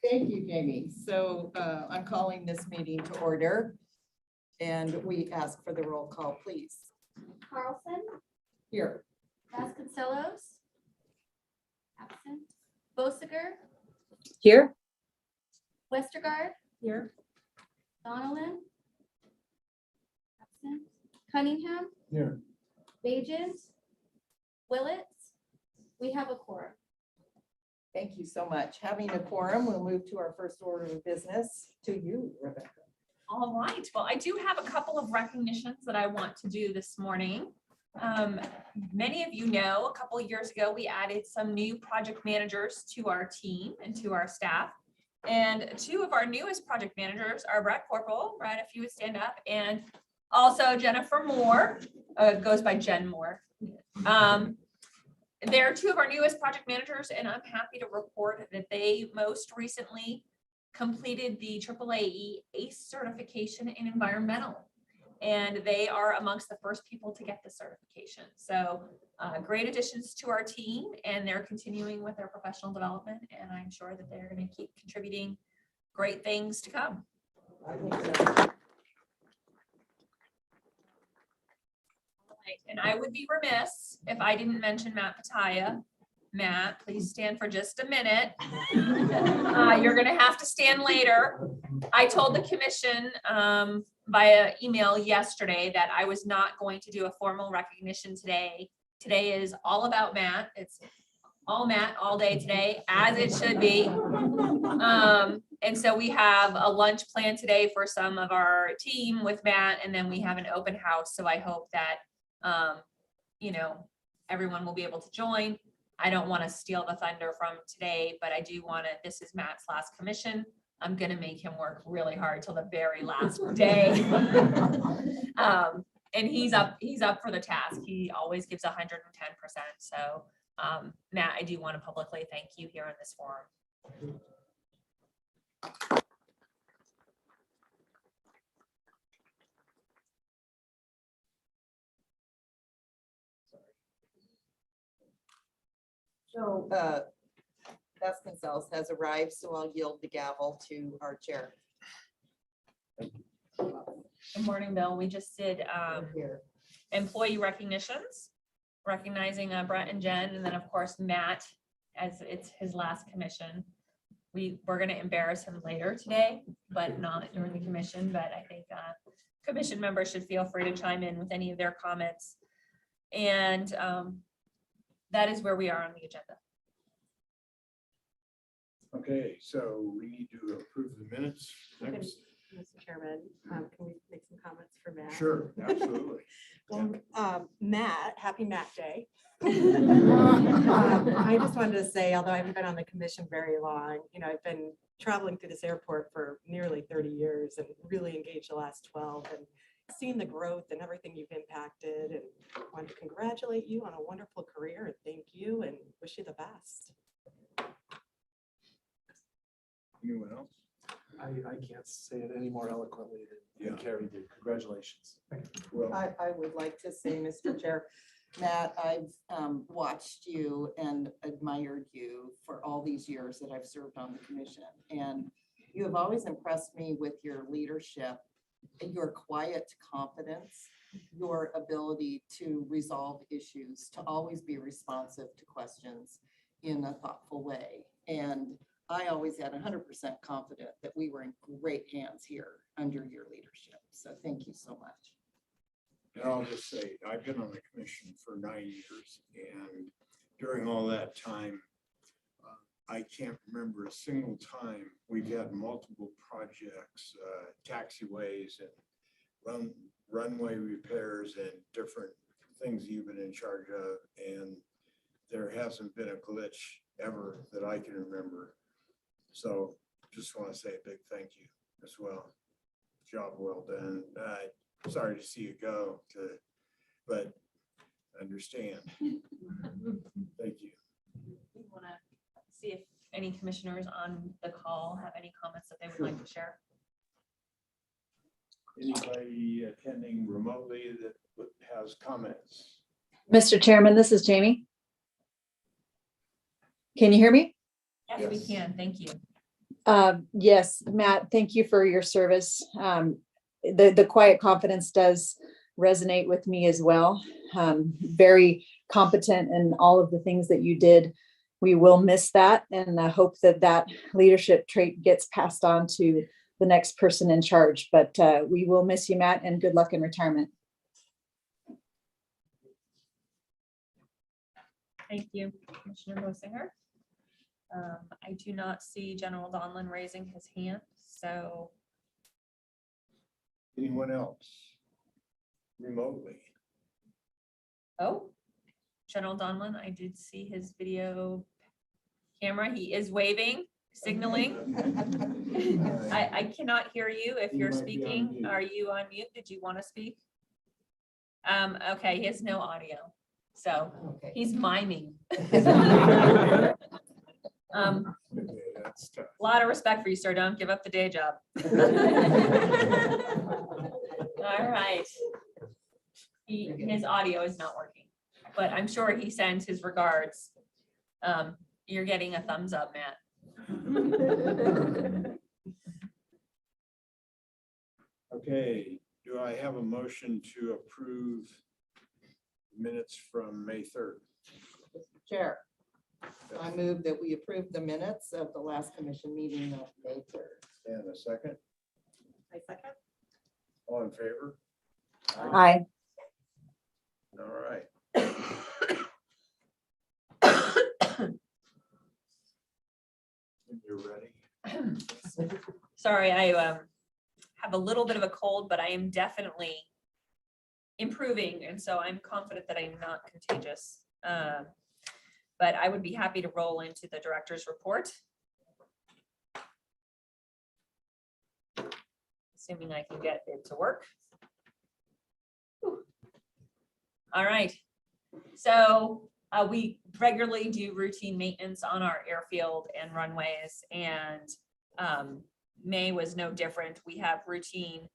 Thank you, Jamie. So I'm calling this meeting to order. And we ask for the roll call, please. Carlson, Here. Vasconcelos, absent. Bosiger, Here. Westergaard, Here. Donellan, absent. Cunningham, Here. Bages, Willetts. We have a quorum. Thank you so much. Having a quorum, we'll move to our first order of business. To you, Rebecca. All right, well, I do have a couple of recognitions that I want to do this morning. Many of you know, a couple of years ago, we added some new project managers to our team and to our staff. And two of our newest project managers are Brett Corporal, Brett, if you would stand up, and also Jennifer Moore, goes by Jen Moore. They're two of our newest project managers, and I'm happy to report that they most recently completed the AAA ACE certification in environmental. And they are amongst the first people to get the certification. So great additions to our team, and they're continuing with their professional development. And I'm sure that they're going to keep contributing great things to come. And I would be remiss if I didn't mention Matt Pataya. Matt, please stand for just a minute. You're going to have to stand later. I told the commission via email yesterday that I was not going to do a formal recognition today. Today is all about Matt. It's all Matt all day today, as it should be. And so we have a lunch planned today for some of our team with Matt, and then we have an open house. So I hope that everyone will be able to join. I don't want to steal the thunder from today, but I do want to, this is Matt's last commission. I'm going to make him work really hard till the very last day. And he's up for the task. He always gives 110%. So Matt, I do want to publicly thank you here in this forum. So Vasconcelos has arrived, so I'll yield the gavel to our chair. Good morning, Bill. We just did Here. employee recognitions, recognizing Brett and Jen, and then of course Matt, as it's his last commission. We're going to embarrass him later today, but not during the commission. But I think commission members should feel free to chime in with any of their comments. And that is where we are on the agenda. Okay, so we need to approve the minutes next. Mr. Chairman, can we make some comments for Matt? Sure, absolutely. Well, Matt, happy Matt Day. I just wanted to say, although I haven't been on the commission very long, I've been traveling through this airport for nearly 30 years and really engaged the last 12 and seen the growth and everything you've impacted, and wanted to congratulate you on a wonderful career and thank you and wish you the best. Anyone else? I can't say it any more eloquently than Yeah. Carrie did. Congratulations. Well, I would like to say, Mr. Chair, Matt, I've watched you and admired you for all these years that I've served on the commission. And you have always impressed me with your leadership, your quiet confidence, your ability to resolve issues, to always be responsive to questions in a thoughtful way. And I always had 100% confident that we were in great hands here under your leadership. So thank you so much. and I'll just say, I've been on the commission for 9 years, and during all that time, I can't remember a single time we've had multiple projects, taxiways and runway repairs and different things you've been in charge of, and there hasn't been a glitch ever that I can remember. So just want to say a big thank you as well. Job well done. Sorry to see you go, but understand. Thank you. We want to see if any commissioners on the call have any comments that they would like to share. Anybody attending remotely that has comments? Mr. Chairman, this is Jamie. Can you hear me? Yes, we can. Thank you. Yes, Matt, thank you for your service. The quiet confidence does resonate with me as well. Very competent in all of the things that you did. We will miss that, and I hope that that leadership trait gets passed on to the next person in charge. But we will miss you, Matt, and good luck in retirement. Thank you, Commissioner Bosinger. I do not see General Donlin raising his hand, so Anyone else? Remotely? oh, General Donlin, I did see his video camera. He is waving, signaling. I cannot hear you if You you're might be on speaking. mute. Are you on mute? Did you want to speak? Okay, he has no audio, so Okay. he's miming. Okay, that's tough. A lot of respect for you, sir. Don't give up the day job. All right. His audio is not working, but I'm sure he sends his regards. You're getting a thumbs up, Matt. Okay, do I have a motion to approve minutes from May 3rd? Chair, I move that we approve the minutes of the last commission meeting of May 3rd. And a second? I second. All in favor? Aye. All right. When you're ready. Sorry, I have a little bit of a cold, but I am definitely improving, and so I'm confident that I'm not contagious. But I would be happy to roll into the director's report. Assuming I can get it to work. Whew. All right, so we regularly do routine maintenance on our airfield and runways, and May was no different. We have routine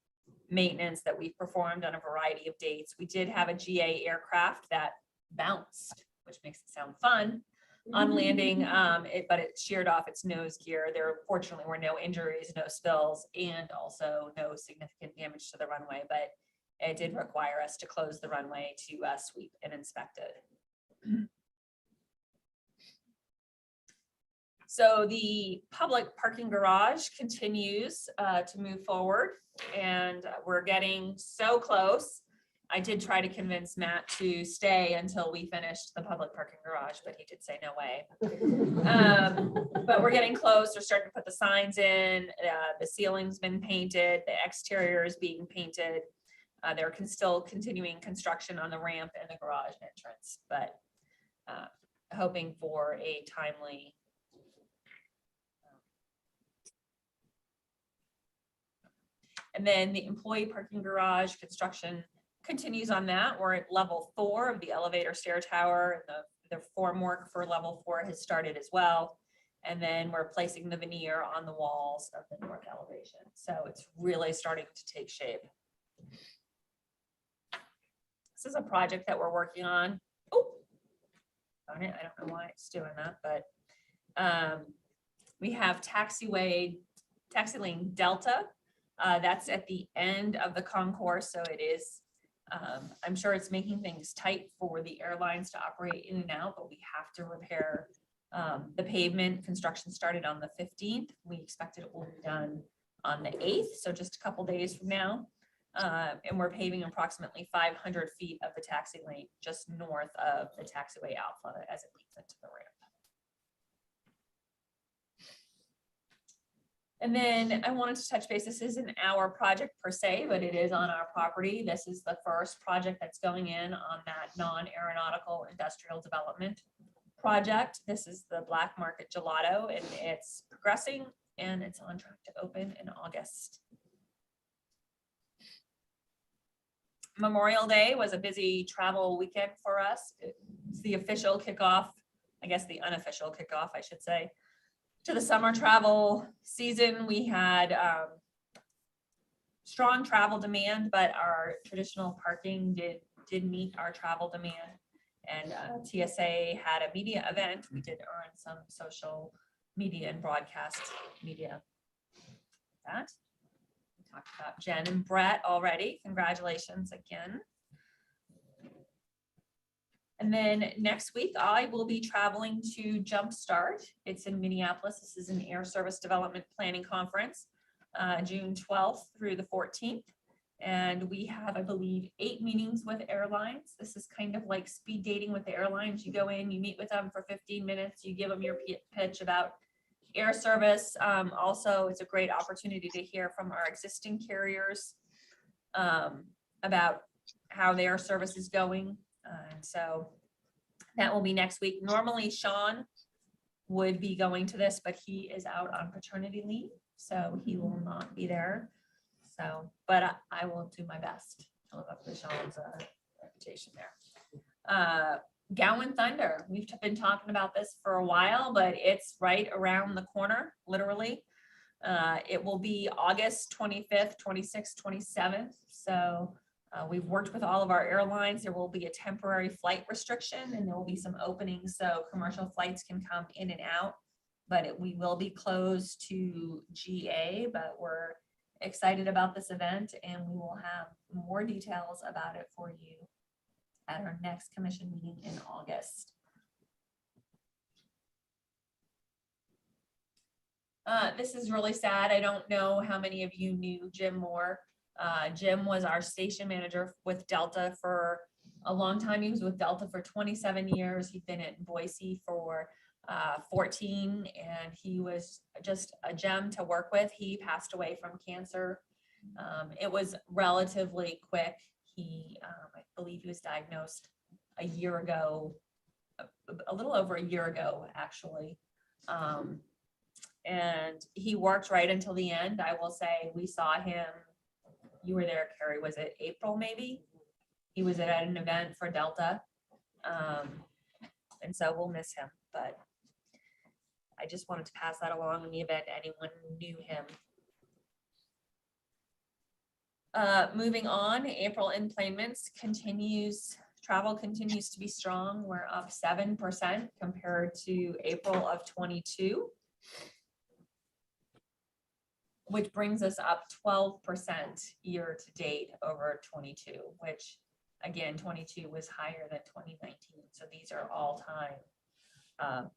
maintenance that we've performed on a variety of dates. We did have a GA aircraft that bounced, which makes it sound fun, on landing, but it sheared off its nose gear. There fortunately were no injuries, no spills, and also no significant damage to the runway, but it did require us to close the runway to sweep and inspect it. So the public parking garage continues to move forward, and we're getting so close. I did try to convince Matt to stay until we finished the public parking garage, but he did say no way. But we're getting close. They're starting to put the signs in. The ceiling's been painted. The exterior is being painted. They're still continuing construction on the ramp and the garage entrance, but hoping for a timely and then the employee parking garage construction continues on that. We're at level 4 of the elevator stair tower. The formwork for level 4 has started as well. And then we're placing the veneer on the walls of the north elevation. So it's really starting to take shape. This is a project that we're working on. Oh, darn it, I don't know why it's doing that, but we have taxi lane Delta. That's at the end of the concourse, so it is, I'm sure it's making things tight for the airlines to operate in and out, but we have to repair the pavement. Construction started on the 15th. We expect it will be done on the 8th, so just a couple days from now. And we're paving approximately 500 feet of the taxi lane just north of the taxiway Alpha as it leads into the ramp. And then I wanted to touch base. This isn't our project per se, but it is on our property. This is the first project that's going in on that non-aeronautical industrial development project. This is the Black Market Gelato, and it's progressing and it's on track to open in August. Memorial Day was a busy travel weekend for us. It's the official kickoff, I guess the unofficial kickoff, I should say, to the summer travel season. We had strong travel demand, but our traditional parking did meet our travel demand. And TSA had a media event. We did earn some social media and broadcast media. That. We talked about Jen and Brett already. Congratulations again. And then next week, I will be traveling to Jumpstart. It's in Minneapolis. This is an Air Service Development Planning Conference, June 12th through the 14th. And we have, I believe, 8 meetings with airlines. This is kind of like speed dating with the airlines. You go in, you meet with them for 15 minutes, you give them your pitch about air service. Also, it's a great opportunity to hear from our existing carriers about how their service is going. And so that will be next week. Normally, Sean would be going to this, but he is out on paternity leave, so he will not be there. So, but I will do my best to live up to Sean's reputation there. Gowan Thunder, we've been talking about this for a while, but it's right around the corner, literally. It will be August 25th, 26th, 27th. So we've worked with all of our airlines. There will be a temporary flight restriction and there will be some openings so commercial flights can come in and out, but we will be closed to GA, but we're excited about this event and we will have more details about it for you at our next commission meeting in August. This is really sad. I don't know how many of you knew Jim Moore. Jim was our station manager with Delta for a long time. He was with Delta for 27 years. He'd been at Boise for 14, and he was just a gem to work with. He passed away from cancer. It was relatively quick. I believe he was diagnosed a year ago, a little over a year ago, actually. And he worked right until the end. I will say we saw him, you were there, Carrie, was it April maybe? He was at an event for Delta. And so we'll miss him, but I just wanted to pass that along in the event anyone knew him. Moving on, April enplanements continues, travel continues to be strong. We're up 7% compared to April of 22, which brings us up 12% year to date over 22, which again, 22 was higher than 2019. So these are all-time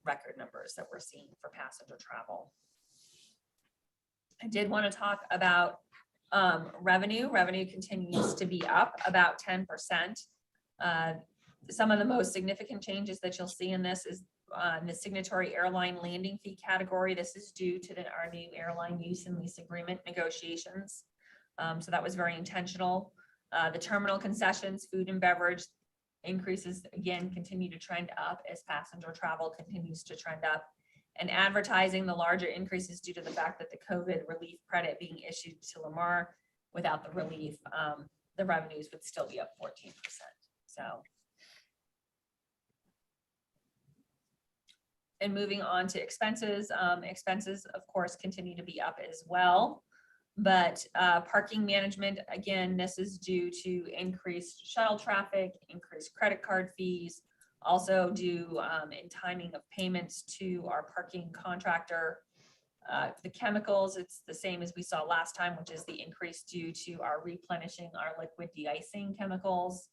record numbers that we're seeing for passenger travel. I did want to talk about revenue. Revenue continues to be up about 10%. Some of the most significant changes that you'll see in this is in the signatory airline landing fee category. This is due to our new airline use and lease agreement negotiations. So that was very intentional. The terminal concessions, food and beverage increases again continue to trend up as passenger travel continues to trend up. And advertising, the larger increases due to the fact that the COVID relief credit being issued to Lamar. Without the relief, the revenues would still be up 14%. So, and moving on to expenses, expenses of course continue to be up as well. But parking management, again, this is due to increased shuttle traffic, increased credit card fees, also due in timing of payments to our parking contractor. The chemicals, it's the same as we saw last time, which is the increase due to our replenishing our liquid de-icing chemicals.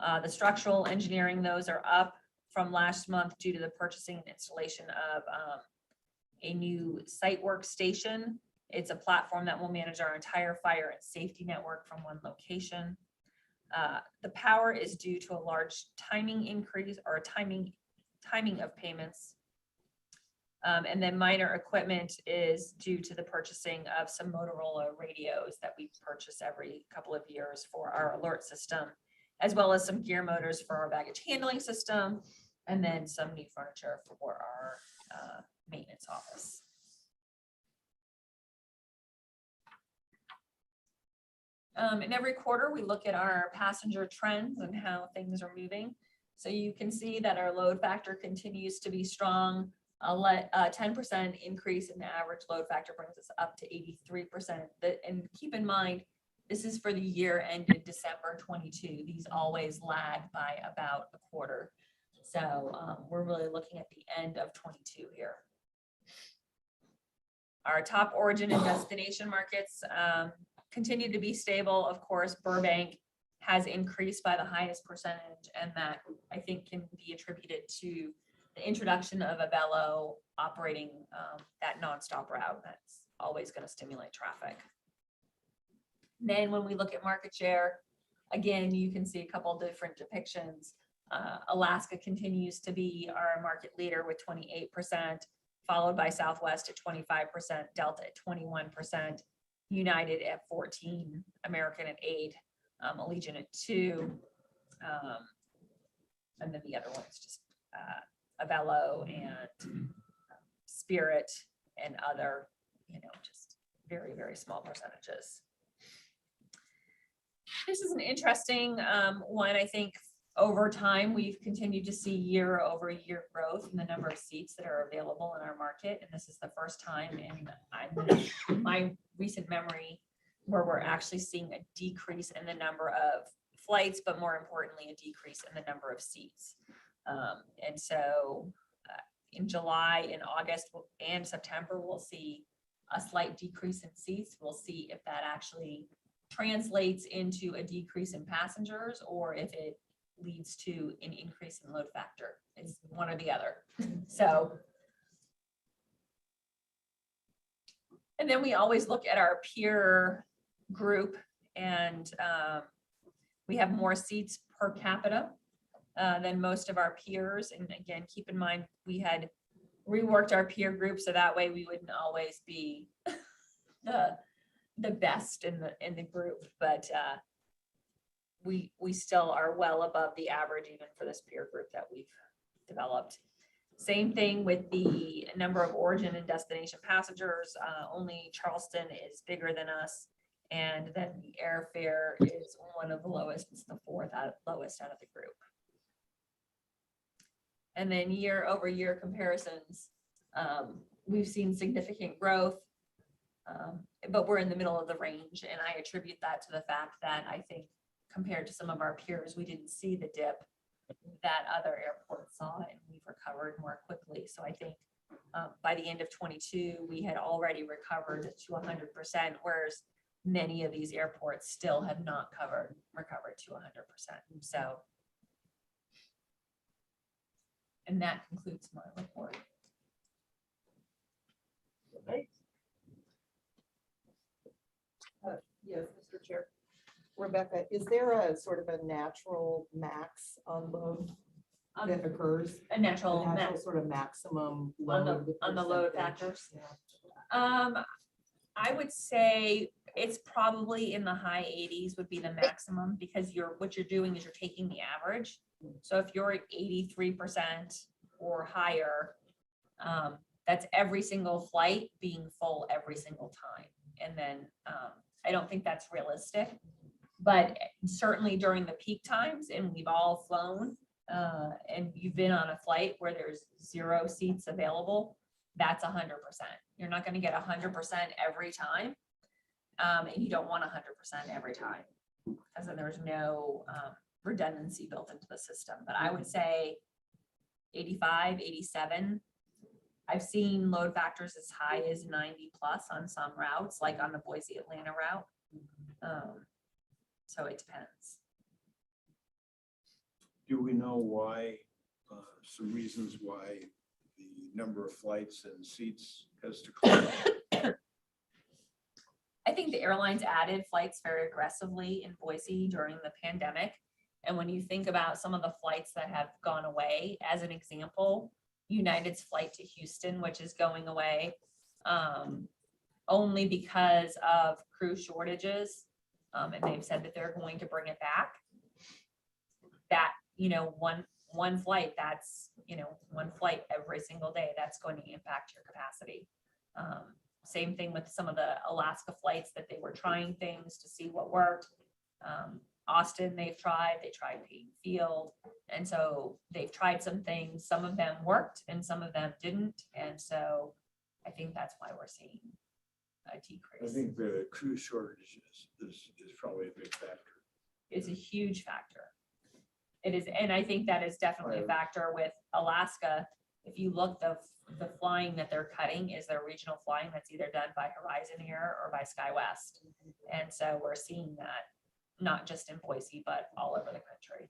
The structural engineering, those are up from last month due to the purchasing and installation of a new site workstation. It's a platform that will manage our entire fire and safety network from one location. The power is due to a large timing increase or timing of payments. And then minor equipment is due to the purchasing of some Motorola radios that we purchase every couple of years for our alert system, as well as some gear motors for our baggage handling system, and then some new furniture for our maintenance office. In every quarter, we look at our passenger trends and how things are moving. So you can see that our load factor continues to be strong. A 10% increase in the average load factor brings us up to 83%. And keep in mind, this is for the year ended December 22. These always lag by about a quarter. So we're really looking at the end of 22 here. Our top origin and destination markets continue to be stable. Of course, Burbank has increased by the highest percentage, and that I think can be attributed to the introduction of Abello operating that nonstop route. That's always going to stimulate traffic. Then when we look at market share, again, you can see a couple different depictions. Alaska continues to be our market leader with 28%, followed by Southwest at 25%, Delta at 21%, United at 14%, American at 8%, Allegiant at 2%, and then the other ones just Abello and Spirit and other, just very, very small percentages. This is an interesting one. I think over time, we've continued to see year-over-year growth in the number of seats that are available in our market. And this is the first time in my recent memory where we're actually seeing a decrease in the number of flights, but more importantly, a decrease in the number of seats. And so in July, in August, and September, we'll see a slight decrease in seats. We'll see if that actually translates into a decrease in passengers or if it leads to an increase in load factor. It's one or the other. So, and then we always look at our peer group, and we have more seats per capita than most of our peers. And again, keep in mind, we had reworked our peer group so that way we wouldn't always be the best in the group, but we still are well above the average even for this peer group that we've developed. Same thing with the number of origin and destination passengers. Only Charleston is bigger than us, and then the airfare is one of the lowest. It's the fourth lowest out of the group. And then year-over-year comparisons, we've seen significant growth, but we're in the middle of the range, and I attribute that to the fact that I think compared to some of our peers, we didn't see the dip that other airports saw, and we've recovered more quickly. So I think by the end of 22, we had already recovered to 100%, whereas many of these airports still have not recovered to 100%. So, and that concludes my report. Yes, Mr. Chair. Rebecca, is there a sort of a natural max unload that occurs? A natural Sort of maximum on load the load percentage? factors. Yeah. I would say it's probably in the high 80s would be the maximum, because what you're doing is you're taking the average. So if you're at 83% or higher, that's every single flight being full every single time. And then I don't think that's realistic, but certainly during the peak times, and we've all flown, and you've been on a flight where there's 0 seats available, that's 100%. You're not going to get 100% every time, and you don't want 100% every time, because then there's no redundancy built into the system. But I would say 85, 87. I've seen load factors as high as 90 plus on some routes, like on the Boise Atlanta route. So it depends. Do we know why, some reasons why the number of flights and seats has declined? I think the airlines added flights very aggressively in Boise during the pandemic. And when you think about some of the flights that have gone away, as an example, United's flight to Houston, which is going away only because of crew shortages. And they've said that they're going to bring it back. That, one flight, that's, one flight every single day, that's going to impact your capacity. Same thing with some of the Alaska flights that they were trying things to see what worked. Austin, they tried Payne Field. And so they've tried some things. Some of them worked and some of them didn't. And so I think that's why we're seeing a decrease. I think the crew shortage is probably a big factor. It's a huge factor. It is, and I think that is definitely a factor with Alaska. if you look, the flying that they're cutting is their regional flying that's either done by Horizon Air or by SkyWest. And so we're seeing that not just in Boise, but all over the country.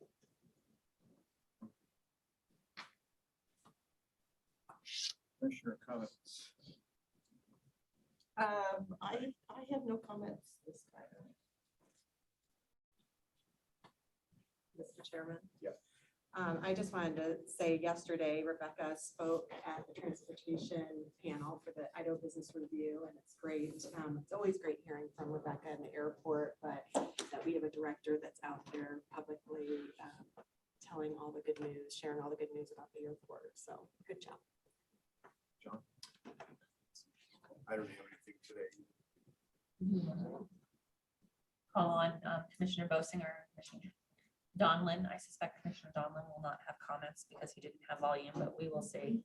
Commissioner comments. I have no comments this time. Mr. Chairman? Yeah. I just wanted to say yesterday, Rebecca spoke at the transportation panel for the Idaho Business Review, and it's great. It's always great hearing from Rebecca in the airport, but that we have a director that's out there publicly telling all the good news, sharing all the good news about the airport. So good job. John? I don't have anything today. Call on Commissioner Bosinger, Commissioner Donlin. I suspect Commissioner Donlin will not have comments because he didn't have volume, but we will see.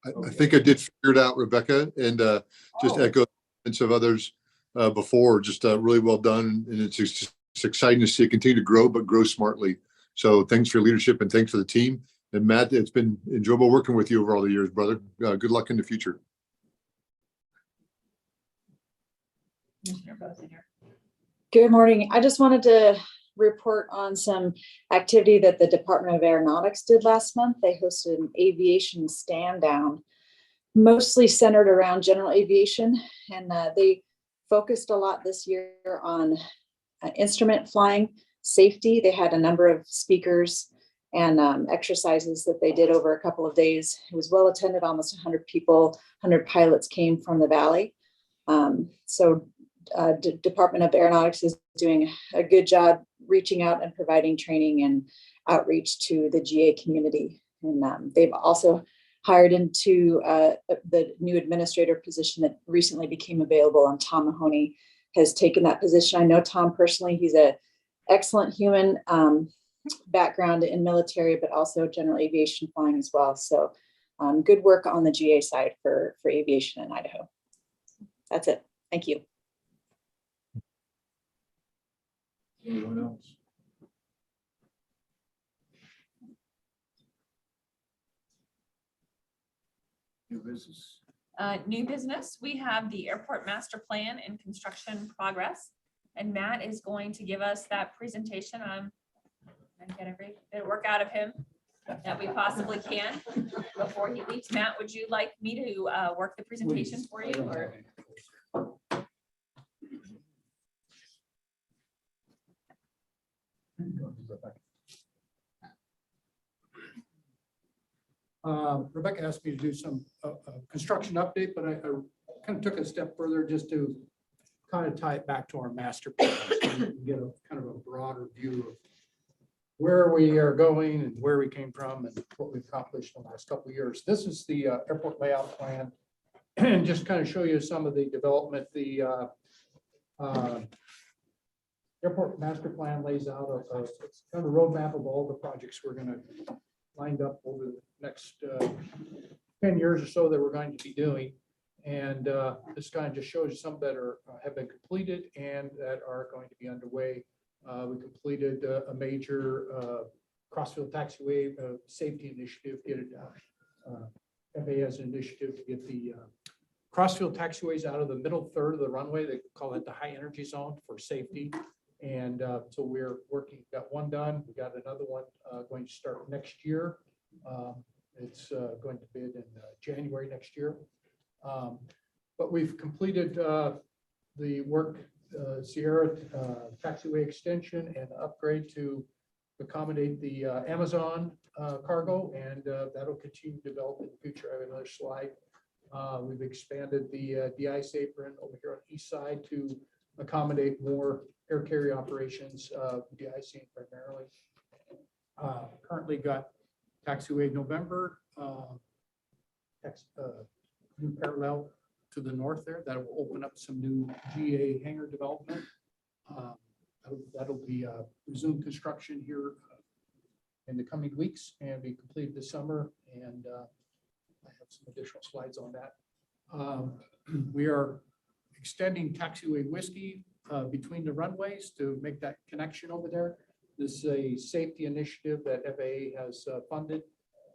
I think I did figure it out, Rebecca, and just Oh. echo comments of others before, just really well done. And it's exciting to see it continue to grow, but grow smartly. So thanks for your leadership and thanks for the team. And Matt, it's been enjoyable working with you over all the years, brother. Good luck in the future. Commissioner Bosinger. Good morning. I just wanted to report on some activity that the Department of Aeronautics did last month. They hosted an aviation stand down, mostly centered around general aviation. And they focused a lot this year on instrument flying safety. They had a number of speakers and exercises that they did over a couple of days. It was well attended, almost 100 people, 100 pilots came from the Valley. Department of Aeronautics is doing a good job reaching out and providing training and outreach to the GA community. And they've also hired into the new administrator position that recently became available, and Tom Mahoney has taken that position. I know Tom personally. He's an excellent human, background in military, but also general aviation flying as well. So good work on the GA side for aviation in Idaho. That's it. Thank you. Anyone else? New business. New business, we have the airport master plan and construction progress. And Matt is going to give us that presentation. And get every bit of work out of him that we possibly can before he leaves. Matt, would you like me to work the presentation for you? Or? Rebecca asked me to do some construction update, but I kind of took a step further just to kind of tie it back to our master plan. So we can get a kind of a broader view of where we are going and where we came from and what we've accomplished in the last couple of years. This is the airport layout plan, and just kind of show you some of the development. The airport master plan lays out it's kind of a roadmap of all the projects we're going to lined up over the next 10 years or so that we're going to be doing. And this kind of just shows you some that have been completed and that are going to be underway. We completed a major crossfield taxiway safety initiative. FAA has an initiative to get the crossfield taxiways out of the middle third of the runway. They call it the high energy zone for safety. And so we're working, got one done. We got another one going to start next year. It's going to bid in January next year. But we've completed the work, Sierra taxiway extension and upgrade to accommodate the Amazon cargo, and that'll continue to develop in the future. I have another slide. We've expanded the de-ice apron over here on the east side to accommodate more air carrier operations, de-icing primarily. Currently got taxiway November, new parallel to the north there. That will open up some new GA hangar development. That'll be resume construction here in the coming weeks and be completed this summer. And I have some additional slides on that. We are extending taxiway Whiskey between the runways to make that connection over there. This is a safety initiative that FAA has funded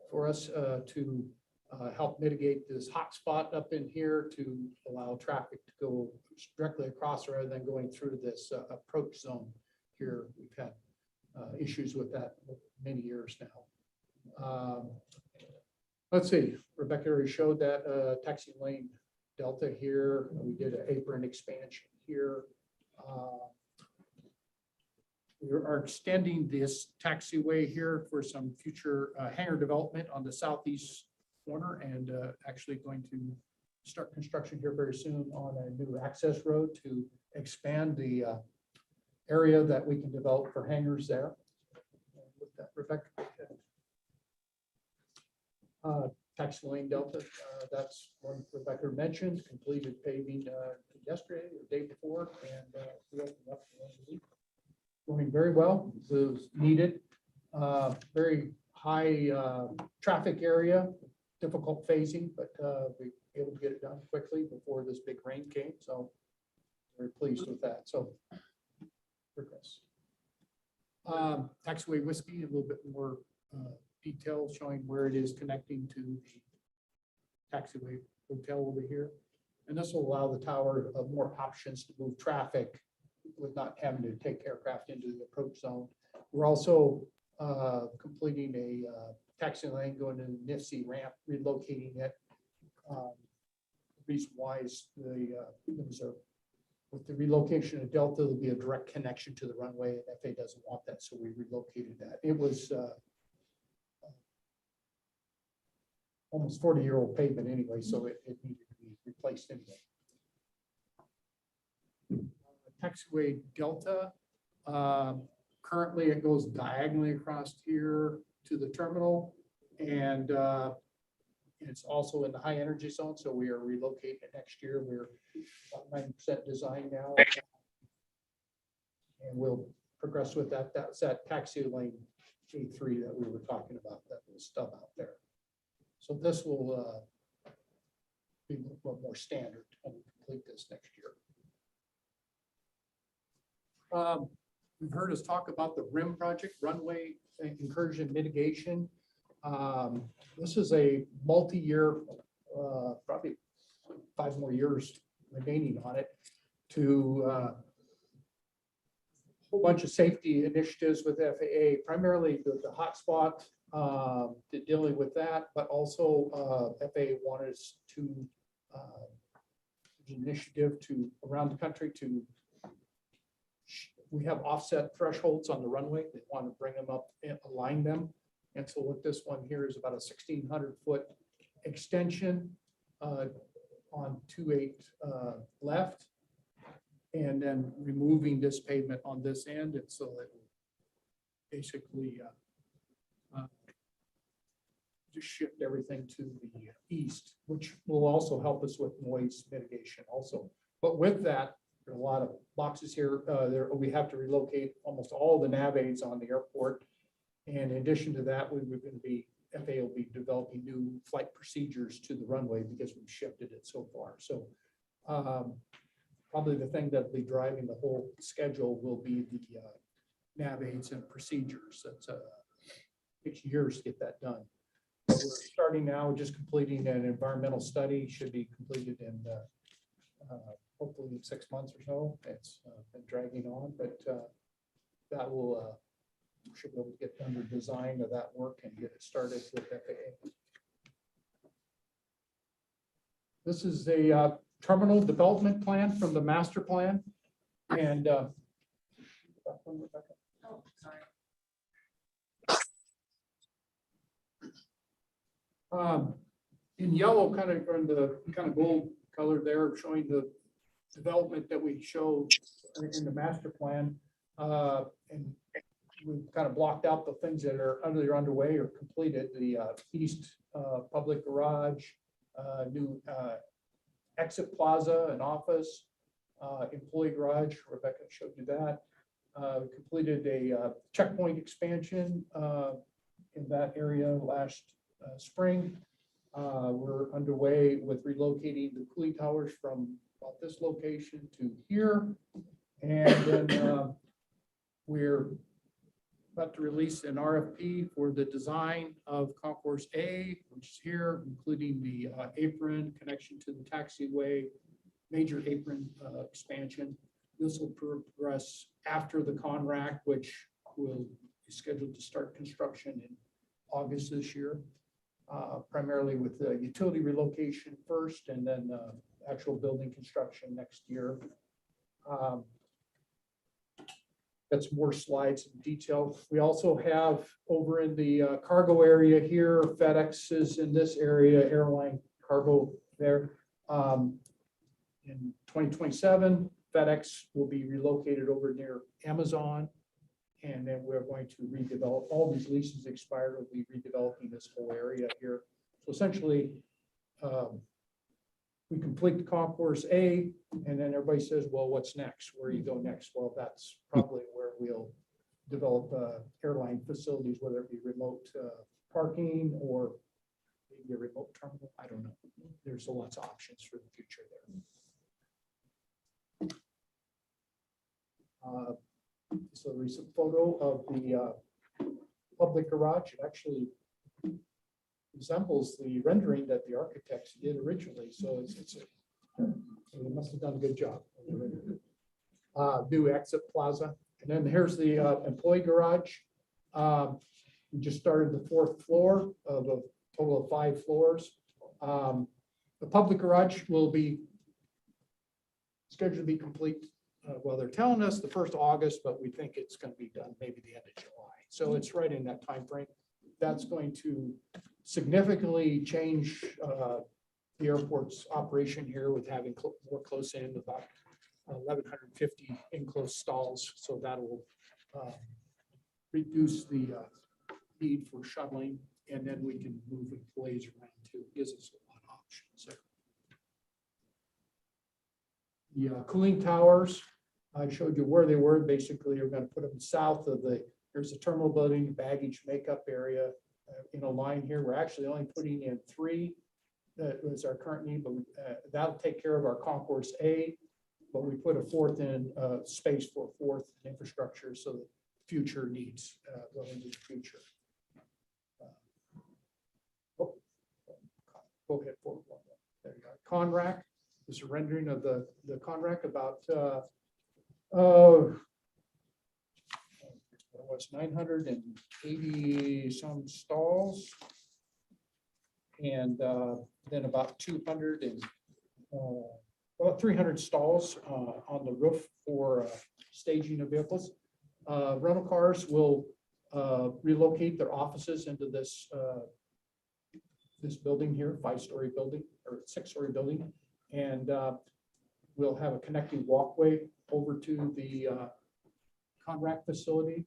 for us to help mitigate this hot spot up in here to allow traffic to go directly across rather than going through this approach zone here. We've had issues with that for many years now. Let's see, Rebecca already showed that taxi lane delta here. We did an apron expansion here. We are extending this taxiway here for some future hangar development on the southeast corner, and actually going to start construction here very soon on a new access road to expand the area that we can develop for hangars there. With that, Rebecca. Taxi lane delta, that's one Rebecca mentioned, completed paving yesterday or day before, and we opened up the week. Going very well, it was needed. Very high traffic area, difficult phasing, but we were able to get it done quickly before this big rain came, so very pleased with that. So progress. Taxiway whiskey, a little bit more detail showing where it is connecting to the taxiway hotel over here. And this will allow the tower more options to move traffic with not having to take aircraft into the approach zone. We're also completing a taxi lane going to the NIFC ramp, relocating it. The reason why is with the relocation of Delta, there'll be a direct connection to the runway, and FAA doesn't want that, so we relocated that. It was almost 40-year-old pavement anyway, so it needed to be replaced anyway. Taxiway Delta, currently it goes diagonally across here to the terminal, and it's also in the high energy zone, so we are relocating it next year. We're about 90% design now, and we'll progress with that. That's that taxi lane A3 that we were talking about, that little stub out there. So this will be a little more standard when we complete this next year. You've heard us talk about the RIM project, runway incursion mitigation. This is a multi-year, probably 5 more years remaining on it, to a whole bunch of safety initiatives with FAA, primarily the hotspot, dealing with that, but also FAA wanted us to initiative to around the country to we have offset thresholds on the runway. They want to bring them up and align them. And so what this one here is about a 1,600-foot extension on 2/8 left, and then removing this pavement on this end. And so it basically just shift everything to the east, which will also help us with noise mitigation also. But with that, there are a lot of boxes here. We have to relocate almost all the nav aids on the airport. And in addition to that, FAA will be developing new flight procedures to the runway because we've shifted it so far. So probably the thing that'll be driving the whole schedule will be the nav aids and procedures. That's takes years to get that done. But we're starting now, just completing an environmental study, should be completed in hopefully in 6 months or so. It's been dragging on, but that will should be able to get under design of that work and get it started with FAA. This is a terminal development plan from the master plan, and Oh, sorry. In yellow, kind of, or in the kind of gold color there, showing the development that we showed in the master plan, and we've kind of blocked out the things that are underway or completed. The east public garage, new exit plaza, an office, employee garage. Rebecca showed you that. Completed a checkpoint expansion in that area last spring. We're underway with relocating the cooling towers from about this location to here. And then we're about to release an RFP for the design of Concourse A, which is here, including the apron connection to the taxiway, major apron expansion. This will progress after the Conrack, which will be scheduled to start construction in August this year, primarily with the utility relocation first and then actual building construction next year. Got some more slides in detail. We also have over in the cargo area here, FedEx is in this area, Airline cargo there. In 2027, FedEx will be relocated over near Amazon. And then we're going to redevelop, all these leases expired, we'll be redeveloping this whole area here. So essentially, we complete the Concourse A, and then everybody says, well, what's next? Where do you go next? Well, that's probably where we'll develop airline facilities, whether it be remote parking or maybe a remote terminal. I don't know. There's lots of options for the future there. This is a recent photo of the public garage. It actually resembles the rendering that the architects did originally. So they must have done a good job. New exit plaza. And then here's the employee garage. We just started the 4th floor of a total of 5 floors. The public garage will be scheduled to be complete. Well, they're telling us the 1st of August, but we think it's going to be done maybe the end of July. So it's right in that time frame. That's going to significantly change the airport's operation here with having more close in, about 1,150 enclosed stalls. So that will reduce the need for shuttling, and then we can move employees around too. It gives us a lot of options there. The cooling towers, I showed you where they were. Basically, we're going to put them south of here's the terminal building, baggage makeup area in a line here. We're actually only putting in 3. That was our current need, but that'll take care of our Concourse A. But we put a 4th in space for a 4th infrastructure, so that future needs going into the future. Go ahead forward. There you go. Conrack. This is a rendering of the Conrack about it was 980 some stalls, and then about 300 stalls on the roof for staging of vehicles. Rental cars will relocate their offices into this building here, 5-story building or 6-story building, and we'll have a connecting walkway over to the Conrack facility.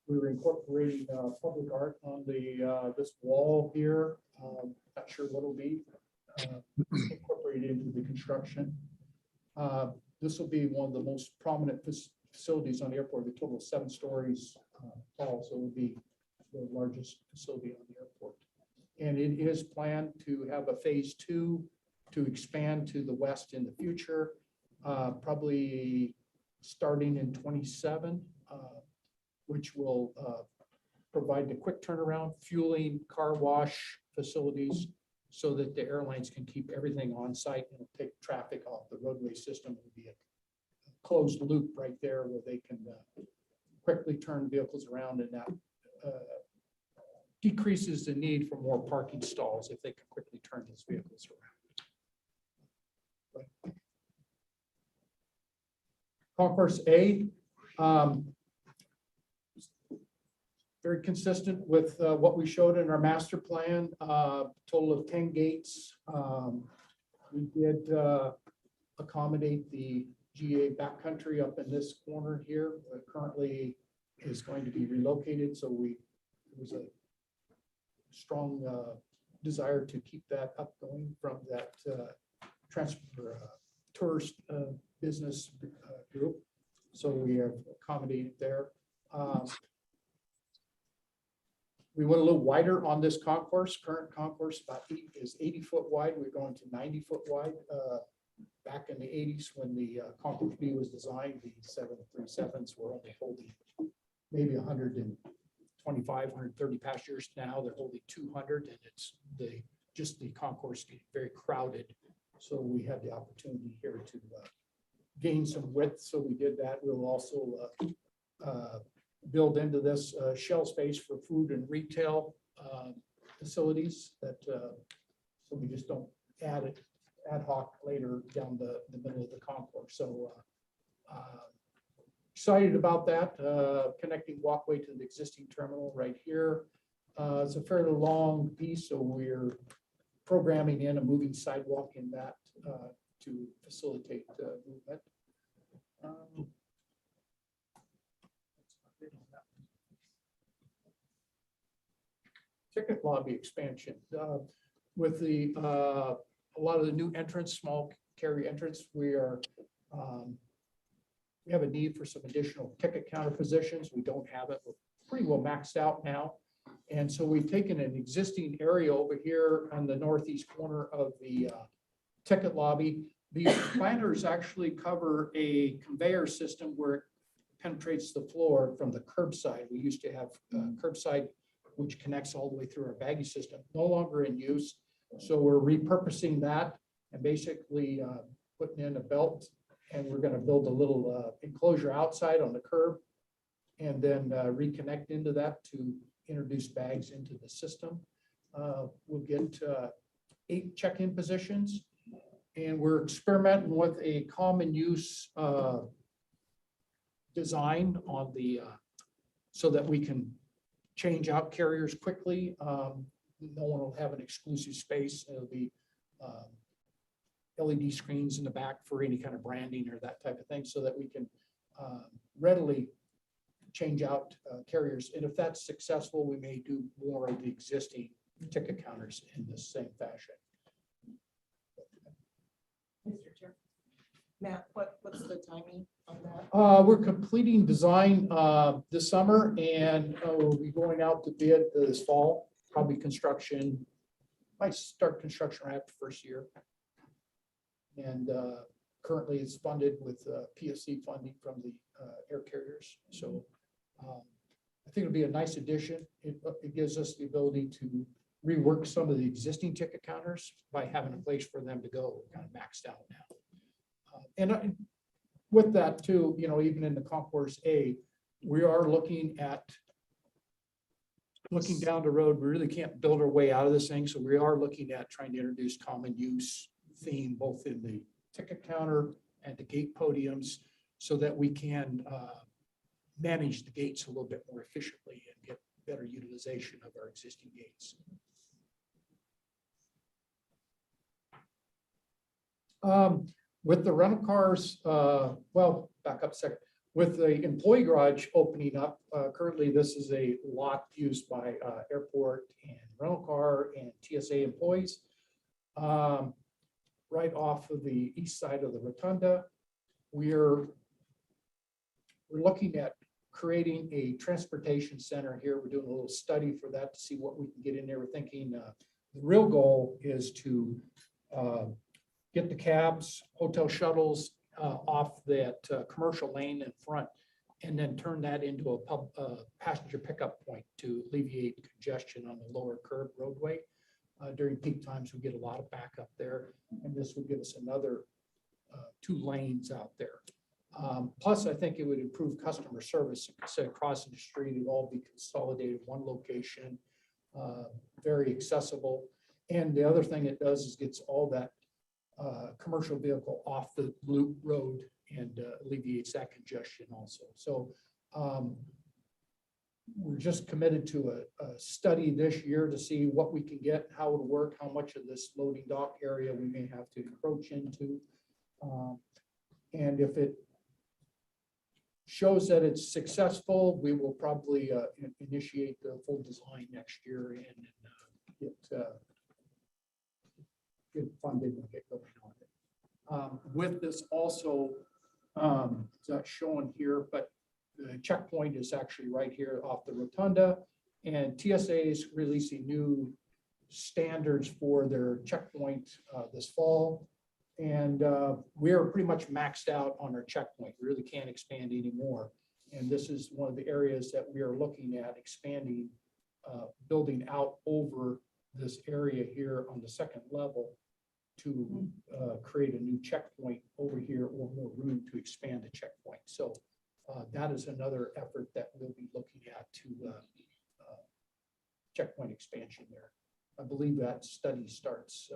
We were incorporating public art on this wall here. Not sure what it'll be incorporated into the construction. This will be one of the most prominent facilities on the airport. The total of 7 stories tall, so it will be the largest facility on the airport. And it is planned to have a phase 2 to expand to the west in the future, probably starting in 27, which will provide the quick turnaround, fueling, car wash facilities, so that the airlines can keep everything on site and take traffic off the roadway system. It will be a closed loop right there where they can quickly turn vehicles around, and that decreases the need for more parking stalls if they can quickly turn those vehicles around. Concourse A, very consistent with what we showed in our master plan, total of 10 gates. We did accommodate the GA backcountry up in this corner here, currently is going to be relocated. So it was a strong desire to keep that up going from that tourist business group. So we have accommodated there. We went a little wider on this concourse. Current concourse is 80 foot wide. We're going to 90 foot wide back in the 80s when the Concourse B was designed, the 737s were only holding maybe 125, 130 passengers. Now they're holding 200, and it's just the concourse getting very crowded. So we had the opportunity here to gain some width. So we did that. We'll also build into this shell space for food and retail facilities that, so we just don't add it ad hoc later down the middle of the concourse. So excited about that. Connecting walkway to the existing terminal right here. It's a fairly long piece, so we're programming in a moving sidewalk in that to facilitate movement. Ticket lobby expansion with the a lot of the new entrants, small carry entrants. We have a need for some additional ticket counter positions. We don't have it. We're pretty well maxed out now. And so we've taken an existing area over here on the northeast corner of the ticket lobby. These planters actually cover a conveyor system where it penetrates the floor from the curbside. We used to have curbside, which connects all the way through our baggage system, no longer in use. So we're repurposing that and basically putting in a belt, and we're going to build a little enclosure outside on the curb and then reconnect into that to introduce bags into the system. We'll get 8 check-in positions, and we're experimenting with a common use design on the so that we can change out carriers quickly. No one will have an exclusive space. It'll be LED screens in the back for any kind of branding or that type of thing, so that we can readily change out carriers. And if that's successful, we may do more of the existing ticket counters in the same fashion. Mr. Chair. Matt, what's the timing on that? We're completing design this summer, and we'll be going out to bid this fall. Probably construction, might start construction right after first year. And currently it's funded with PSC funding from the air carriers. So I think it'll be a nice addition. It gives us the ability to rework some of the existing ticket counters by having a place for them to go. We're kind of maxed out now. And with that too, you know, even in the Concourse A, we are looking down the road. We really can't build our way out of this thing. So we are looking at trying to introduce common use theme, both in the ticket counter and the gate podiums, so that we can manage the gates a little bit more efficiently and get better utilization of our existing gates. With the rental cars, well, back up a second. With the employee garage opening up, currently this is a lot used by airport and rental car and TSA employees. Right off of the east side of the rotunda, we're looking at creating a transportation center here. We're doing a little study for that to see what we can get in there. We're thinking the real goal is to get the cabs, hotel shuttles off that commercial lane in front, and then turn that into a passenger pickup point to alleviate congestion on the lower curb roadway. During peak times, we get a lot of backup there, and this would give us another 2 lanes out there. Plus, I think it would improve customer service. Instead of crossing the street, it would all be consolidated in one location, very accessible. And the other thing it does is gets all that commercial vehicle off the loop road and alleviates that congestion also. So we're just committed to a study this year to see what we can get, how it'll work, how much of this loading dock area we may have to encroach into. And if it shows that it's successful, we will probably initiate the full design next year and get funded and get going on it. With this also, it's not shown here, but the checkpoint is actually right here off the rotunda, and TSA is releasing new standards for their checkpoint this fall. And we're pretty much maxed out on our checkpoint. We really can't expand anymore. And this is one of the areas that we are looking at expanding, building out over this area here on the second level to create a new checkpoint over here or more room to expand the checkpoint. So that is another effort that we'll be looking at to checkpoint expansion there. I believe that study starts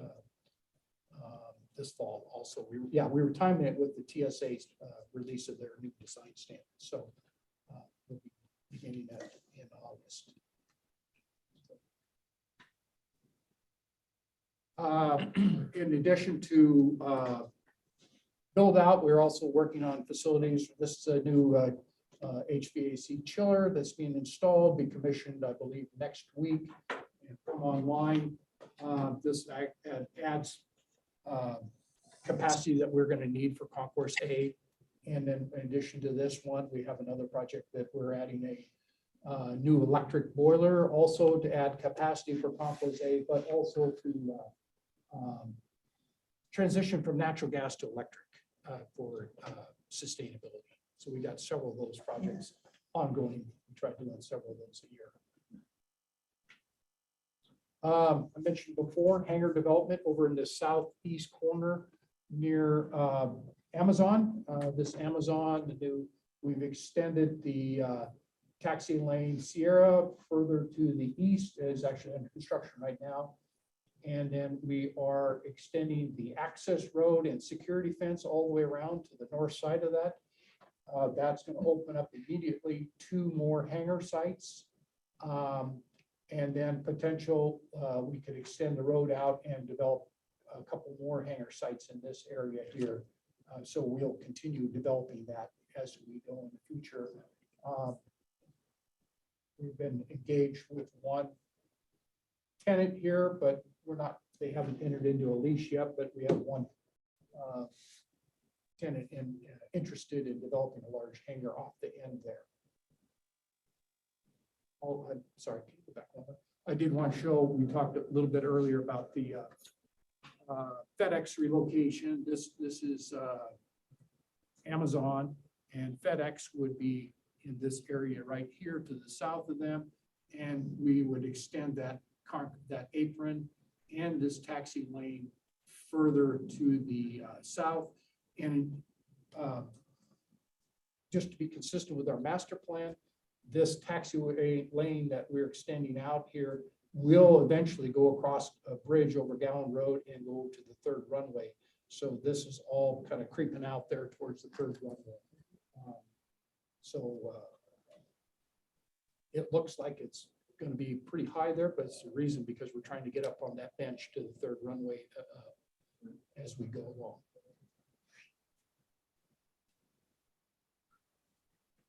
this fall also. We were timing it with the TSA's release of their new design standards. So we'll be beginning that in August. In addition to build out, we're also working on facilities. This is a new HVAC chiller that's being installed, be commissioned, I believe, next week and come online. This adds capacity that we're going to need for Concourse A. And then in addition to this one, we have another project that we're adding a new electric boiler also to add capacity for Concourse A, but also to transition from natural gas to electric for sustainability. So we got several of those projects ongoing. We try to do several of those a year. I mentioned before, Hangar Development over in the southeast corner near Amazon. This Amazon, we've extended the taxi lane Sierra further to the east. It is actually under construction right now. And then we are extending the access road and security fence all the way around to the north side of that. That's going to open up immediately 2 more hangar sites. And then potential, we could extend the road out and develop a couple more hangar sites in this area here. So we'll continue developing that as we go in the future. We've been engaged with one tenant here, but they haven't entered into a lease yet, but we have one tenant interested in developing a large hangar off the end there. Oh, I'm sorry, can you go back one more? I did want to show, we talked a little bit earlier about the FedEx relocation. This is Amazon, and FedEx would be in this area right here to the south of them. And we would extend that apron and this taxi lane further to the south. And just to be consistent with our master plan, this taxiway lane that we're extending out here will eventually go across a bridge over Gallon Road and go to the 3rd runway. So this is all kind of creeping out there towards the 3rd runway. It looks like it's going to be pretty high there, but it's the reason because we're trying to get up on that bench to the 3rd runway as we go along.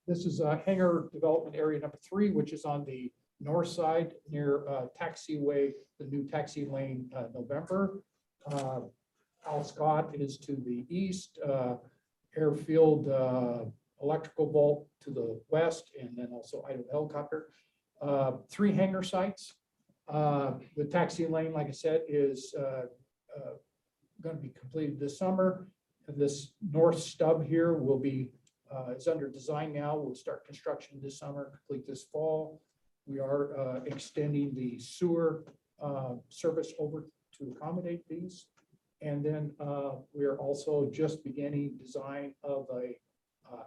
This is hangar development area number 3, which is on the north side near taxiway, the new taxi lane, November. Al Scott is to the east, airfield electrical vault to the west, and then also Idaho Helicopter. 3 hangar sites. The taxi lane, like I said, is going to be completed this summer. And this north stub here will be is under design now. We'll start construction this summer, complete this fall. We are extending the sewer service over to accommodate these. And then we are also just beginning design of a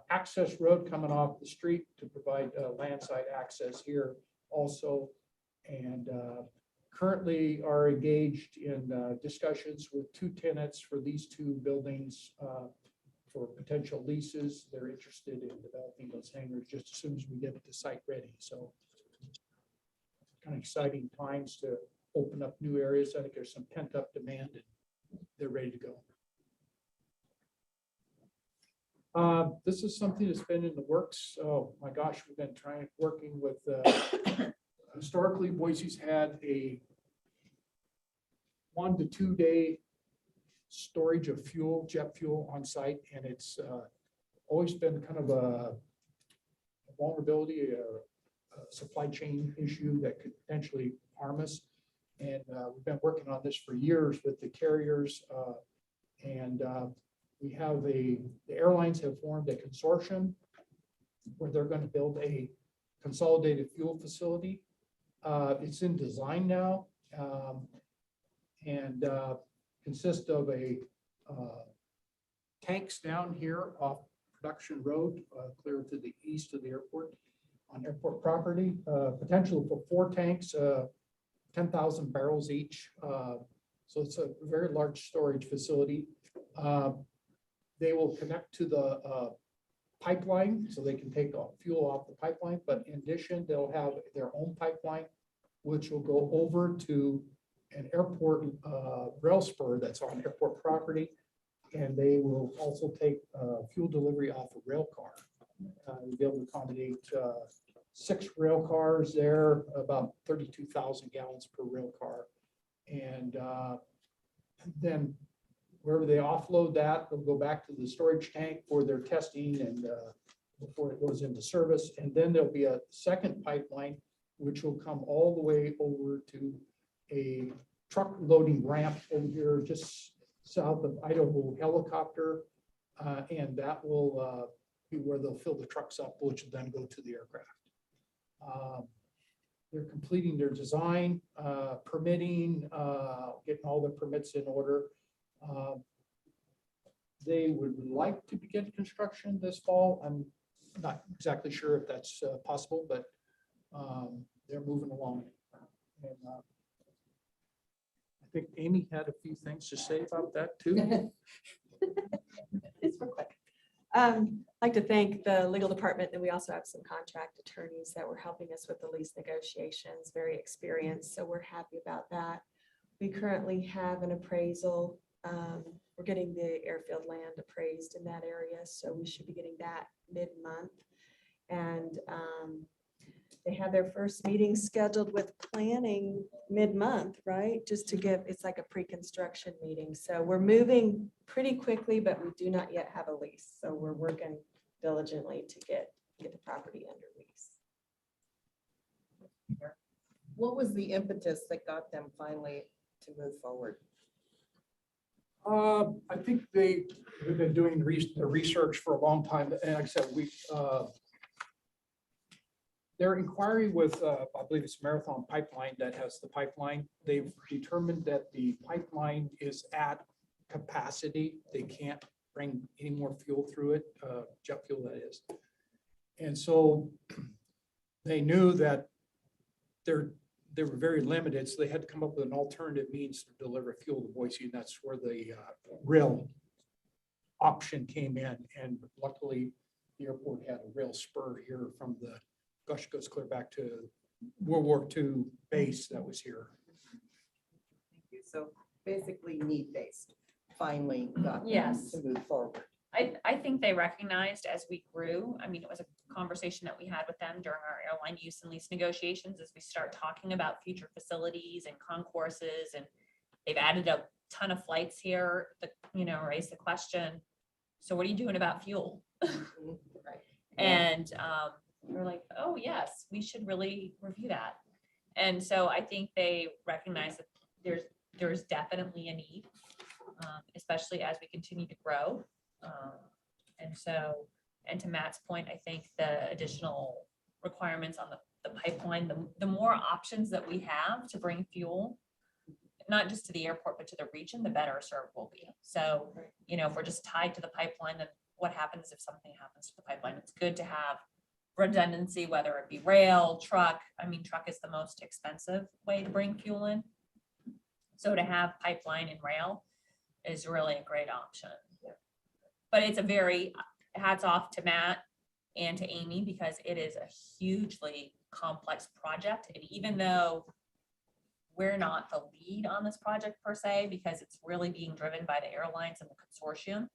access road coming off the street to provide landside access here also. And currently are engaged in discussions with 2 tenants for these 2 buildings for potential leases. They're interested in developing those hangars just as soon as we get the site ready. So kind of exciting times to open up new areas. I think there's some pent up demand and they're ready to go. This is something that's been in the works. Oh my gosh, we've been working with, historically Boise's had a 1 to 2 day storage of fuel, jet fuel on site. And it's always been kind of a vulnerability, a supply chain issue that could potentially harm us. And we've been working on this for years with the carriers And we have the airlines have formed a consortium where they're going to build a consolidated fuel facility. It's in design now, and consists of a tanks down here off Production Road, clear to the east of the airport, on airport property, potential for 4 tanks, 10,000 barrels each. So it's a very large storage facility. They will connect to the pipeline, so they can take fuel off the pipeline, but in addition, they'll have their own pipeline, which will go over to an airport rail spur that's on airport property. And they will also take fuel delivery off a rail car. We'll be able to accommodate 6 rail cars there, about 32,000 gallons per rail car. And then wherever they offload that, they'll go back to the storage tank for their testing and before it goes into service. And then there'll be a second pipeline, which will come all the way over to a truck loading ramp over here just south of Idaho Helicopter. And that will be where they'll fill the trucks up, which will then go to the aircraft. They're completing their design, permitting, getting all the permits in order. They would like to begin construction this fall. I'm not exactly sure if that's possible, but they're moving along. And I think Amy had a few things to say about that too. It's real quick. I'd like to thank the legal department, and we also have some contract attorneys that were helping us with the lease negotiations, very experienced, so we're happy about that. We currently have an appraisal. We're getting the airfield land appraised in that area, so we should be getting that mid-month. And they have their first meeting scheduled with planning mid-month, right? Just to give, it's like a pre-construction meeting. So we're moving pretty quickly, but we do not yet have a lease. So we're working diligently to get the property under lease. What was the impetus that got them finally to move forward? I think they've been doing the research for a long time. And like I said, their inquiry with, I believe it's Marathon Pipeline that has the pipeline. They've determined that the pipeline is at capacity. They can't bring any more fuel through it, jet fuel that is. And so they knew that they were very limited, so they had to come up with an alternative means to deliver fuel to Boise, and that's where the rail option came in. And luckily, the airport had a rail spur here from the, gosh, it goes clear back to World War II base that was here. Thank you. So basically need-based, finally got them Yes. to move forward. I think they recognized as we grew, I mean, it was a conversation that we had with them during our airline use and lease negotiations as we start talking about future facilities and concourses, and they've added a ton of flights here, that, you know, raise the question, so what are you doing about fuel? Right. And we're like, oh, yes, we should really review that. And so I think they recognize that there's definitely a need, especially as we continue to grow. And so, and to Matt's point, I think the additional requirements on the pipeline, the more options that we have to bring fuel, not just to the airport, but to the region, the better served we'll be. So, you know, if we're just tied to the pipeline, then what happens if something happens to the pipeline? It's good to have redundancy, whether it be rail, truck. I mean, truck is the most expensive way to bring fuel in. So to have pipeline and rail is really a great option. But it's a very, hats off to Matt and to Amy, because it is a hugely complex project. And even though we're not the lead on this project per se, because it's really being driven by the airlines and the consortium,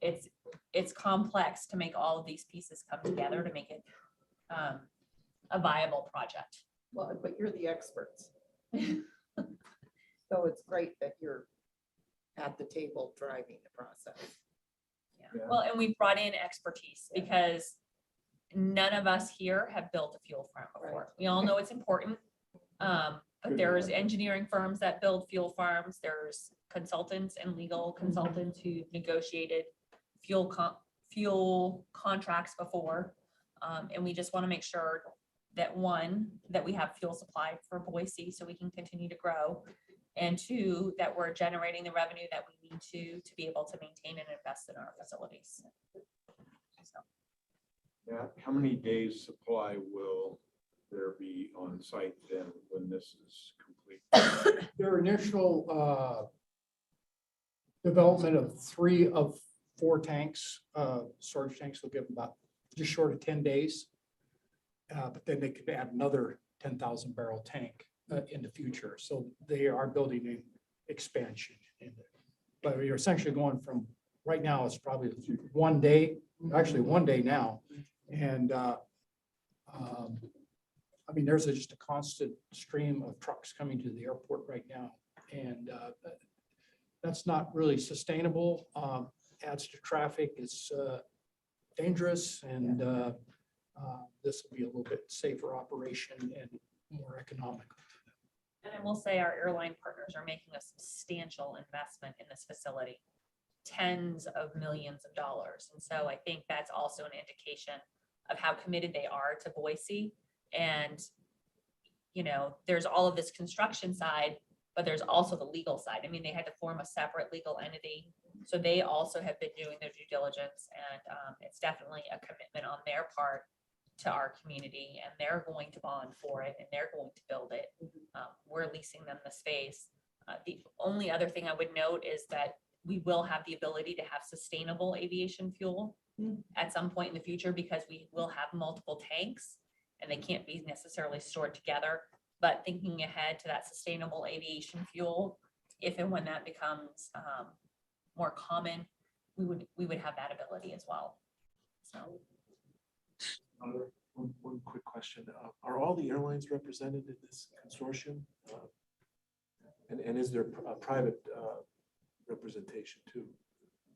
it's complex to make all of these pieces come together to make it a viable project. Well, but you're the experts. So it's great that you're at the table driving the process. Yeah. Well, and we brought in expertise because none of us here have built a fuel farm before. Right. We all know it's important, but But there's engineering firms that build fuel farms. There's consultants and legal consultants who negotiated fuel contracts before. And we just want to make sure that one, that we have fuel supply for Boise so we can continue to grow. And two, that we're generating the revenue that we need to be able to maintain and invest in our facilities. So, Yeah, how many days supply will there be on site then when this is complete? Their initial development of 3 of 4 tanks, storage tanks will give them about just short of 10 days. But then they could add another 10,000 barrel tank in the future. So they are building an expansion in it. But you're essentially going from, right now, it's probably 1 day, actually 1 day now. And I mean, there's just a constant stream of trucks coming to the airport right now. And that's not really sustainable, adds to traffic, it's dangerous, and this will be a little bit safer operation and more economical. and I will say our airline partners are making a substantial investment in this facility, tens of millions of dollars. And so I think that's also an indication of how committed they are to Boise. And, you know, there's all of this construction side, but there's also the legal side. I mean, they had to form a separate legal entity. So they also have been doing their due diligence, and it's definitely a commitment on their part to our community, and they're going to bond for it and they're going to build it. We're leasing them the space. The only other thing I would note is that we will have the ability to have sustainable aviation fuel at some point in the future, because we will have multiple tanks and they can't be necessarily stored together. But thinking ahead to that sustainable aviation fuel, if and when that becomes more common, we would have that ability as well. So. One quick question. Are all the airlines represented in this consortium? And is there a private representation too?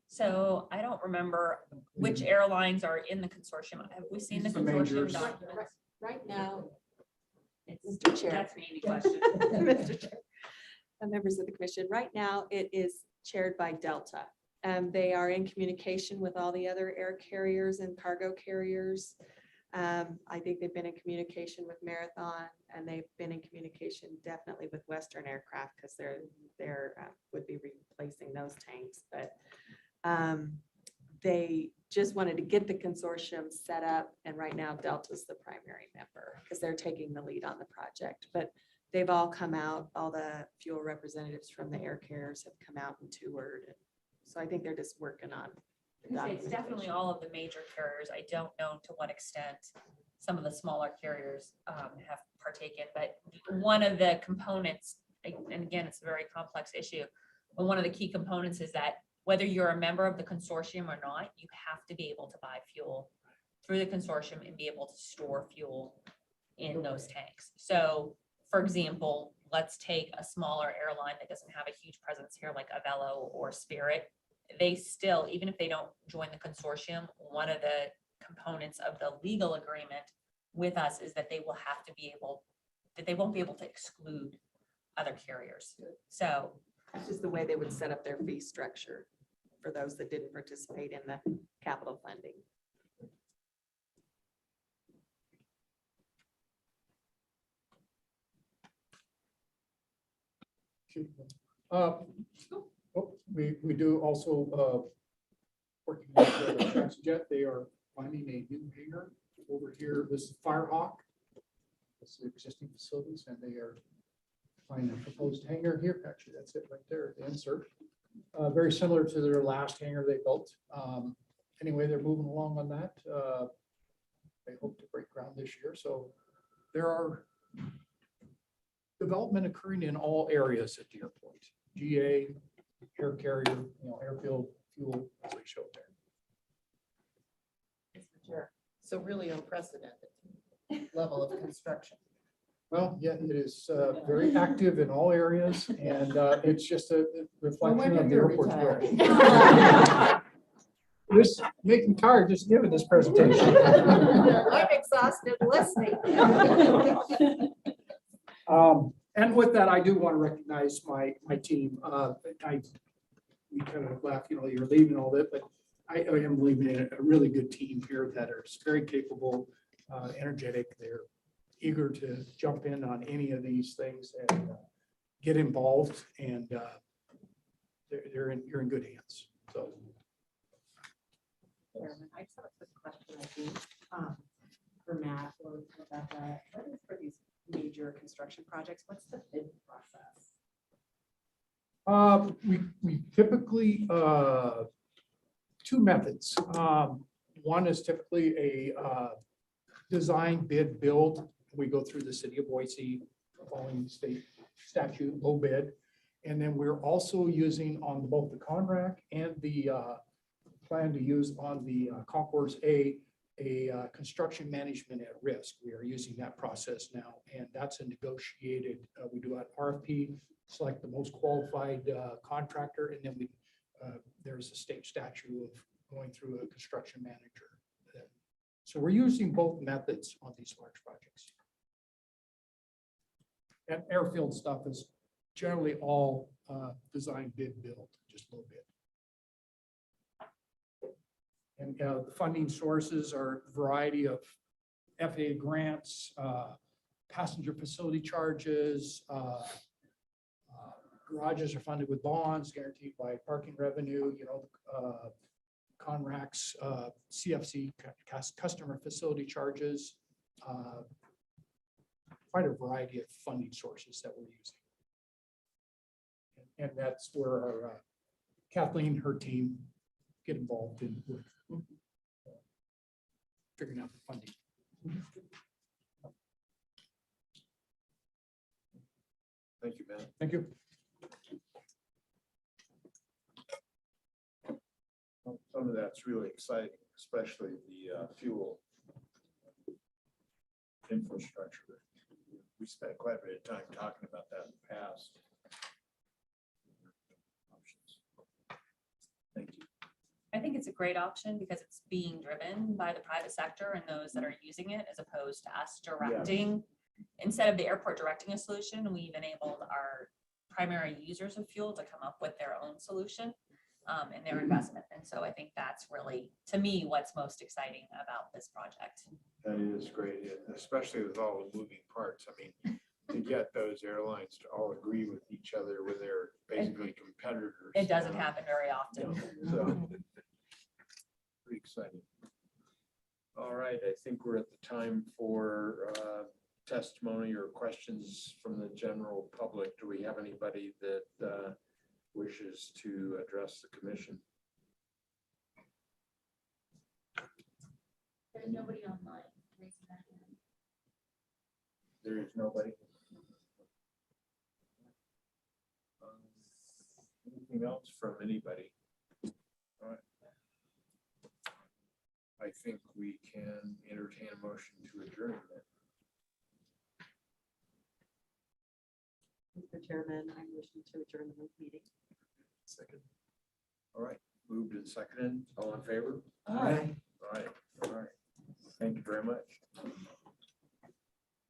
So I don't remember which airlines are in the consortium. Have we seen the The consortium majors. documents? Right now, It's- Mr. Chair. That's an easy question. Mr. Chair, members of the commission, right now it is chaired by Delta. They are in communication with all the other air carriers and cargo carriers. I think they've been in communication with Marathon, and they've been in communication definitely with Western Aircraft, because they're would be replacing those tanks. But they just wanted to get the consortium set up, and right now Delta's the primary member because they're taking the lead on the project. But they've all come out, all the fuel representatives from the air carriers have come out and toured. And so I think they're just working on. the I'd say it's definitely documentation. all of the major carriers. I don't know to what extent some of the smaller carriers have partaken, but one of the components, and again, it's a very complex issue, but one of the key components is that whether you're a member of the consortium or not, you have to be able to buy fuel through the consortium and be able to store fuel in those tanks. So, for example, let's take a smaller airline that doesn't have a huge presence here, like Avelo or Spirit. They still, even if they don't join the consortium, one of the components of the legal agreement with us is that they will have to be able, that they won't be able to exclude other carriers. So It's just the way they would set up their fee structure for those that didn't participate in the capital funding. We do also, working with TransJet, they are finding a new hangar over here. This is Firehawk. This is existing facilities, and they are finding a proposed hangar here. Actually, that's it right there, the insert. Very similar to their last hangar they built. Anyway, they're moving along on that. They hope to break ground this year. So there are development occurring in all areas at the airport. GA, air carrier, airfield, fuel, as we showed there. So really unprecedented level of construction. Well, yeah, it is very active in all areas, and it's just a reflection of the airport's growth. This make me tired just giving this presentation. I'm exhausted listening. And with that, I do want to recognize my team. We kind of laugh, you're leaving all that, but I am leaving a really good team here that are very capable, energetic. They're eager to jump in on any of these things and get involved, and you're in good hands. So. Chairman, I just have a quick question, I think, for Matt or Rebecca. What is for these major construction projects? What's the bid process? We typically, two methods. One is typically a design bid build. We go through the city of Boise, following state statute, low bid. And then we're also using on both the Conrack and the plan to use on the Concourse A construction management at risk. We are using that process now, and that's a negotiated, we do an RFP, select the most qualified contractor, and then there's a state statute of going through a construction manager. So we're using both methods on these large projects. And airfield stuff is generally all design bid build, just low bid. And the funding sources are a variety of FAA grants, passenger facility charges, garages are funded with bonds guaranteed by parking revenue, Conrack's CFC, customer facility charges, quite a variety of funding sources that we're using. And that's where our Kathleen, her team get involved in with figuring out the funding. Thank you, man. Thank you. Some of that's really exciting, especially the fuel infrastructure. We spent quite a bit of time talking about that in the past. Thank you. I think it's a great option because it's being driven by the private sector and those that are using it, as opposed to us directing. Instead of the airport directing a solution, we've enabled our primary users of fuel to come up with their own solution and their investment. And so I think that's really, to me, what's most exciting about this project. That is great, especially with all the moving parts. I mean, to get those airlines to all agree with each other when they're basically competitors. It doesn't happen very often. So, pretty exciting. All right, I think we're at the time for testimony or questions from the general public. Do we have anybody that wishes to address the commission? There's nobody online. Raise your hand. There is nobody. Anything else from anybody? All right. I think we can entertain a motion to adjourn then. Mr. Chairman, I'm wishing to adjourn the meeting. Second. All right, moved and seconded. All in favor? Aye. All right, all right. Thank you very much.